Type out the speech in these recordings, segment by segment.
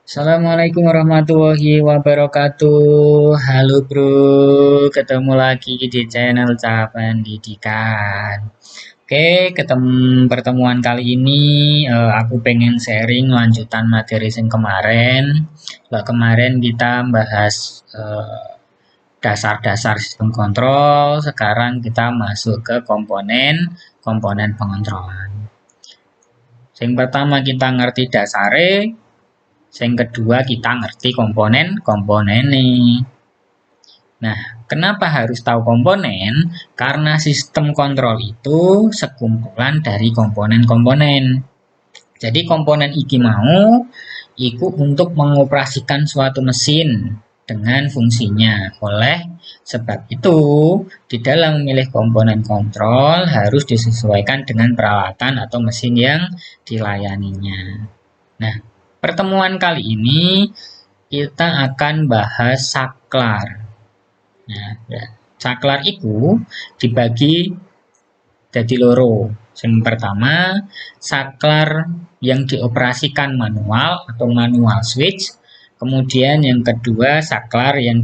Assalamualaikum warahmatullahi wabarakatuh. Halo bro, ketemu lagi di channel Cah Pendidikan. Oke, pertemuan kali ini aku pengen sharing lanjutan materi yang kemarin. Kalau kemarin kita bahas dasar-dasar sistem kontrol, sekarang kita masuk ke komponen pengontrolan. Yang pertama kita ngerti dasare, yang kedua kita ngerti komponen nih. Nah, kenapa harus tahu komponen? Karena sistem kontrol itu sekumpulan dari komponen-komponen. Jadi komponen iki mau iku untuk mengoperasikan suatu mesin dengan fungsinya. Oleh sebab itu, di dalam memilih komponen kontrol harus disesuaikan dengan peralatan atau mesin yang dilayaninya. Nah, pertemuan kali ini kita akan bahas saklar. Nah, ya. Saklar itu dibagi jadi loro. Yang pertama, saklar yang dioperasikan manual atau manual switch. Kemudian yang kedua, saklar yang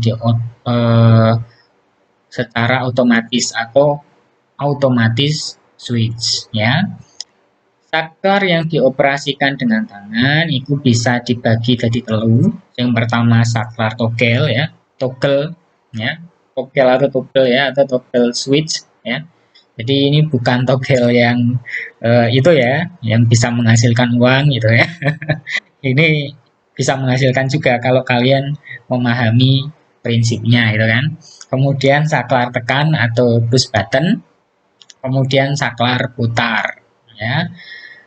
secara otomatis atau automatis switch ya. Saklar yang dioperasikan dengan tangan itu bisa dibagi jadi telu. Yang pertama saklar togel ya, toggle ya, togel atau toggle ya, atau toggle switch ya. Jadi ini bukan togel yang itu ya, yang bisa menghasilkan uang gitu ya. Ini bisa menghasilkan juga kalau kalian memahami prinsipnya gitu kan. Kemudian saklar tekan atau push button, kemudian saklar putar ya.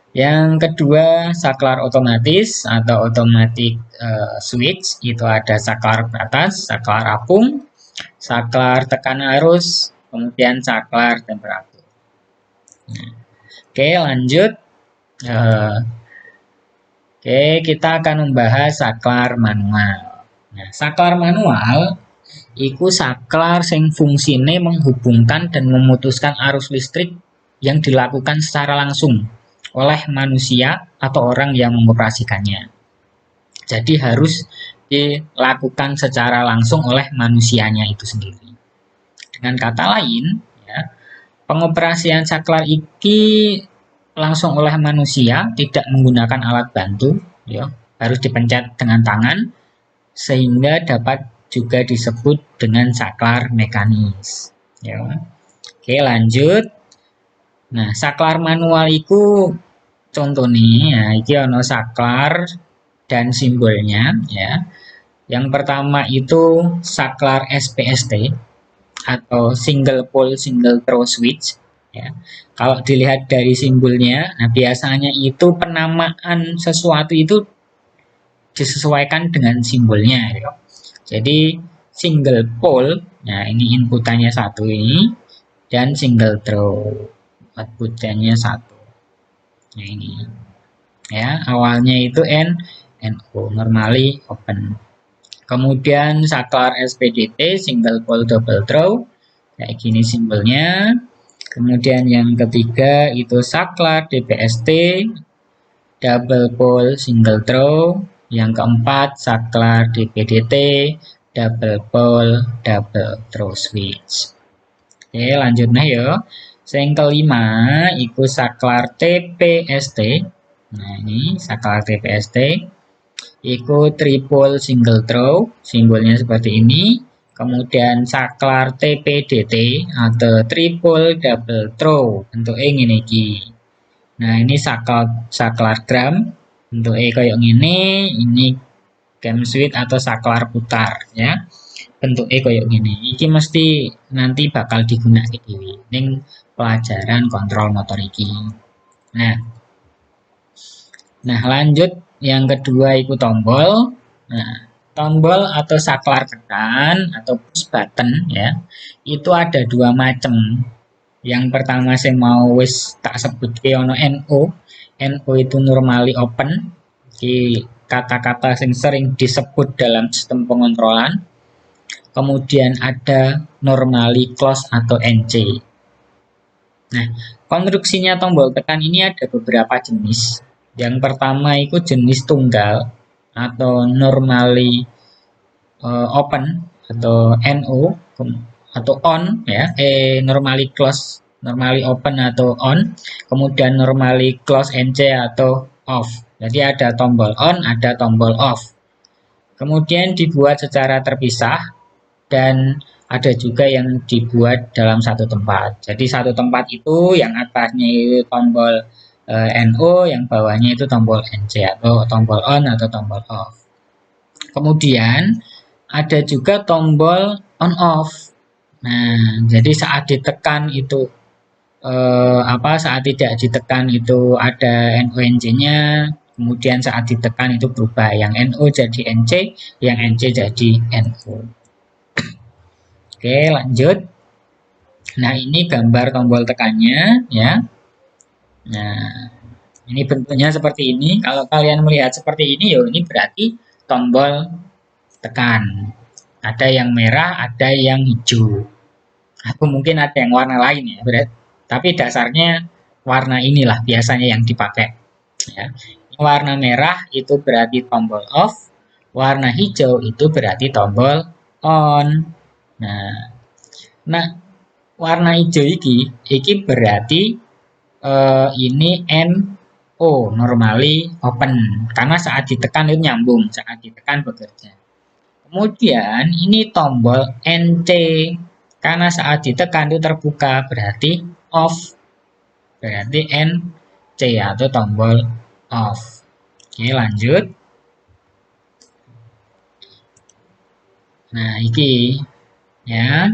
Yang kedua, saklar otomatis atau automatic switch, itu ada saklar atas, saklar apung, saklar tekan arus, kemudian saklar temperatur. Nah, oke, lanjut. Oke, kita akan membahas saklar manual. Nah, saklar manual itu saklar yang fungsine menghubungkan dan memutuskan arus listrik yang dilakukan secara langsung oleh manusia atau orang yang mengoperasikannya. Jadi harus dilakukan secara langsung oleh manusianya itu sendiri. Dengan kata lain, ya, pengoperasian saklar ini langsung oleh manusia, tidak menggunakan alat bantu, ya, harus dipencet dengan tangan, sehingga dapat juga disebut dengan saklar mekanis. Ya. Oke, lanjut. Nah, saklar manual itu contoh nih, ya, ini ono saklar dan simbolnya, ya. Yang pertama itu saklar SPST atau single pole single throw switch. Ya. Kalau dilihat dari simbolnya, nah biasanya itu penamaan sesuatu itu disesuaikan dengan simbolnya. Ya. Jadi single pole, nah ini inputannya satu ini, dan single throw, outputannya satu. Nah ini, ya awalnya itu NO, normally open. Kemudian saklar SPDT, single pole double throw, kayak gini simbolnya. Kemudian yang ketiga itu saklar DPST, double pole single throw. Yang keempat saklar DPDT, double pole double throw switch. Oke, lanjut nah ya. Yang kelima itu saklar TPST. Nah ini saklar TPST. Itu triple single throw, simbolnya seperti ini. Kemudian saklar TPDT atau triple double throw, bentuknya ini. Nah ini saklar drum, bentuknya kayak ini cam switch atau saklar putar ya. Bentuknya kayak gini. Ini mesti nanti bakal digunakan ini pelajaran kontrol motor iki. Nah lanjut yang kedua itu tombol. Nah, tombol atau saklar tekan atau push button ya. Itu ada dua macam. Yang pertama saya mau wis tak sebut ono NO. NO itu normally open. Di kata-kata yang sering disebut dalam sistem pengontrolan. Kemudian ada normally close atau NC. Nah, konstruksinya tombol tekan ini ada beberapa jenis. Yang pertama itu jenis tunggal atau normally open atau NO atau on ya, normally close, normally open atau on, kemudian normally close NC atau off. Jadi ada tombol on, ada tombol off. Kemudian dibuat secara terpisah dan ada juga yang dibuat dalam satu tempat. Jadi satu tempat itu yang atasnya itu tombol NO, yang bawahnya itu tombol NC atau tombol on atau tombol off. Kemudian ada juga tombol on off. Nah, jadi saat ditekan itu saat tidak ditekan itu ada NO-NC-nya, kemudian saat ditekan itu berubah, yang NO jadi NC, yang NC jadi NO. Oke, lanjut. Nah, ini gambar tombol tekannya ya. Nah, ini bentuknya seperti ini. Kalau kalian melihat seperti ini, ya ini berarti tombol tekan. Ada yang merah, ada yang hijau. Atau mungkin ada yang warna lain ya, berarti. Tapi dasarnya warna inilah biasanya yang dipakai. Ya. Warna merah itu berarti tombol off, warna hijau itu berarti tombol on. Nah, warna hijau iki berarti ini NO, normally open, karena saat ditekan itu nyambung, saat ditekan bekerja. Kemudian ini tombol NC, karena saat ditekan itu terbuka, berarti off, berarti NC atau tombol off. Oke, lanjut. Nah, ini ya.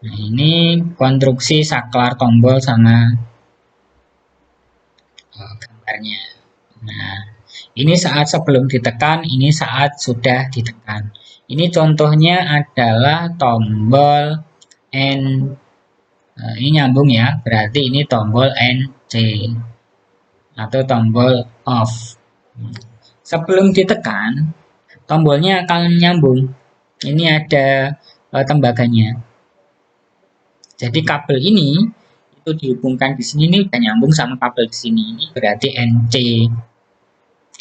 Nah, ini konstruksi saklar tombol sama gambarnya. Nah, ini saat sebelum ditekan, ini saat sudah ditekan. Ini contohnya adalah tombol N. Ini nyambung ya, berarti ini tombol NC atau tombol off. Sebelum ditekan, tombolnya akan nyambung. Ini ada tembaganya. Jadi kabel ini itu dihubungkan di sini, ini udah nyambung sama kabel di sini. Ini berarti NC.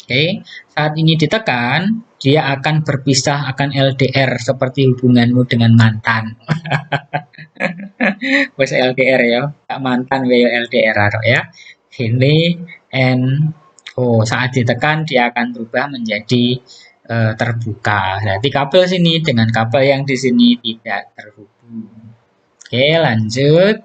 Oke, saat ini ditekan, dia akan berpisah, akan LDR seperti hubunganmu dengan mantan. Bos LDR ya, gak mantan ya LDR ya. Ini NO, saat ditekan dia akan berubah menjadi terbuka. Berarti kabel sini dengan kabel yang di sini tidak terhubung. Oke, lanjut.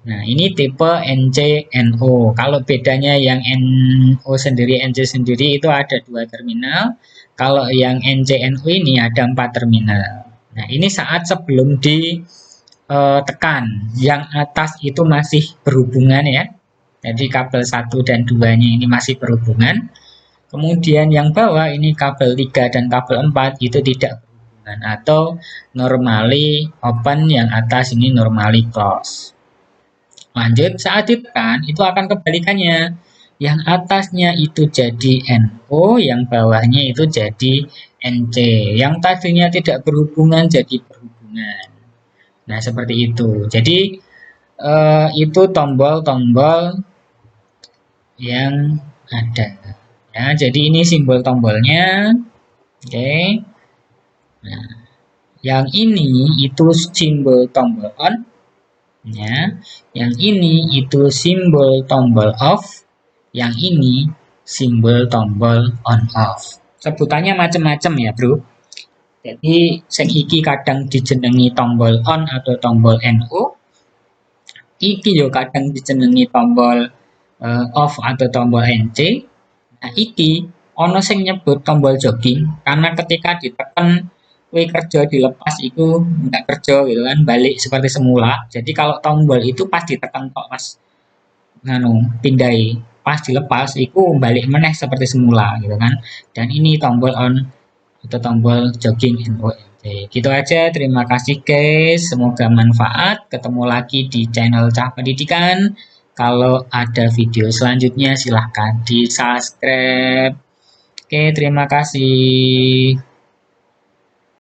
Nah, ini tipe NC-NO. Kalau bedanya yang NO sendiri, NC sendiri itu ada 2 terminal. Kalau yang NC-NO ini ada 4 terminal. Nah, ini saat sebelum ditekan. Yang atas itu masih berhubungan ya. Jadi kabel 1 dan 2-nya ini masih berhubungan. Kemudian yang bawah ini kabel 3 dan kabel 4 itu tidak berhubungan. Atau normally open, yang atas ini normally close. Lanjut, saat ditekan itu akan kebalikannya. Yang atasnya itu jadi NO, yang bawahnya itu jadi NC. Yang tadinya tidak berhubungan jadi berhubungan. Nah, seperti itu. Jadi, itu tombol-tombol yang ada. Ya, jadi ini simbol tombolnya. Oke. Nah, yang ini itu simbol tombol on. Ya, yang ini itu simbol tombol off, yang ini simbol tombol on off. Sebutannya macam-macam ya, bro. Jadi sing iki kadang dijenengi tombol on atau tombol NO. Iki yo kadang dijenengi tombol off atau tombol NC. Nah, iki ono sing nyebut tombol jogging karena ketika ditekan kerja dilepas itu nggak kerja gitu kan, balik seperti semula. Jadi kalau tombol itu pas ditekan kok pas pindai, pas dilepas itu balik meneh seperti semula gitu kan. Dan ini tombol on atau tombol jogging NONC. Gitu aja, terima kasih guys, semoga manfaat. Ketemu lagi di channel Cah Pendidikan. Kalau ada video selanjutnya silahkan di subscribe. Oke, terima kasih.